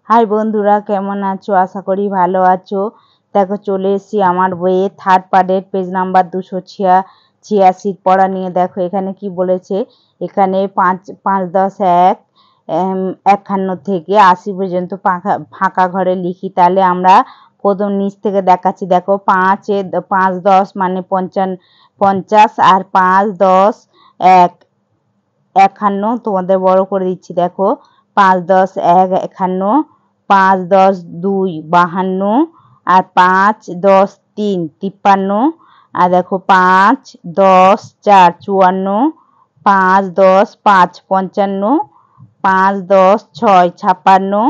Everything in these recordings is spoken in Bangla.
হাই বন্ধুরা, কেমন আছো? আশা করি ভালো আছো। দেখো চলে এসেছি আমার বইয়ে থার্ড পার্টের পেজ নাম্বার 286 পড়া নিয়ে। দেখো এখানে কি বলেছে, এখানে 5-10-51 থেকে 80 পর্যন্ত ফাঁকা ঘরে লিখি। তাহলে আমরা প্রথম নিচ থেকে দেখাচ্ছি। দেখো 5-10 মানে 50 আর 5-10-51 তোমাদের বড় করে দিচ্ছি। দেখো 5-10-51, 5-10-2 52, আর 5-10-3 53, আর দেখো 5-10-4 54, 5-10-5 55, 5-10-6 56,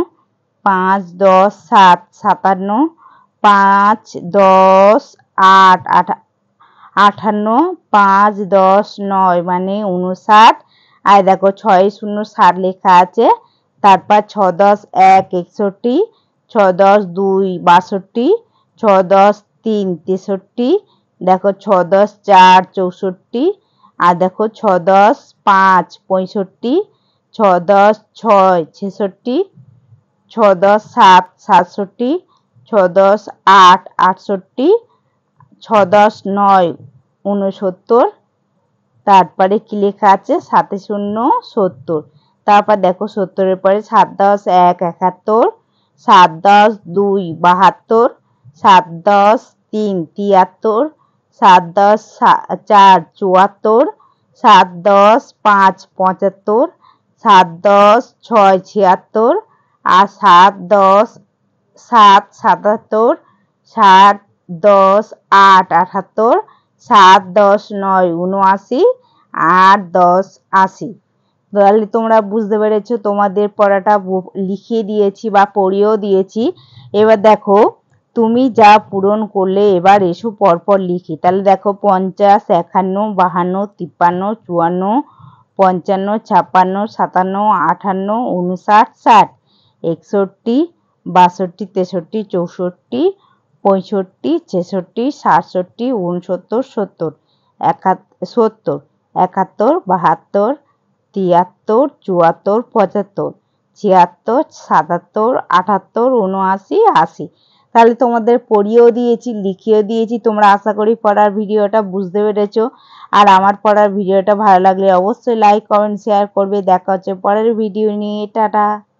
5-10-7 57, 5-10-8 58, 5-10-9 মানে 59। আর দেখো 6-0-60 লেখা আছে। তারপর 6-10-1 61, 6-10-2 62, 6-10-3 63, দেখো 6-10-4 64, আর দেখো 6-10-5 65, 6-10-6 66, 6-10-7 67, 6-10-8 68, 6-10-9 69। তারপরে কি লেখা আছে? 7-0-70। তারপর দেখো 70-এর পরে 7-10-1 71, 7-10-2 72, 7-10-3 73, 7-10-4 74, 7-10-5 75, 7-10-6 76, আর 7-10-7 77, 7-10-8 78, 7-10-9 79, 8-10-80। তাহলে তোমরা বুঝতে পেরেছো, তোমাদের পড়াটা লিখিয়ে দিয়েছি বা পড়িয়েও দিয়েছি। এবার দেখো তুমি যা পূরণ করলে, এবার এসো পরপর লিখি। তাহলে দেখো 50 51 52 53 54 55 56 57 58 59 60 61 62 63 64 65 66 67 69 70 71 72 73 74 74 75 76 77 78 79 80। তাহলে তোমাদের পড়িয়েও দিয়েছি, লিখিয়েও দিয়েছি। তোমরা আশা করি পড়ার ভিডিওটা বুঝতে পেরেছো। আর আমার পড়ার ভিডিওটা ভালো লাগলে অবশ্যই লাইক কমেন্ট শেয়ার করবে। দেখা হচ্ছে পরের ভিডিও নিয়ে। টাটা।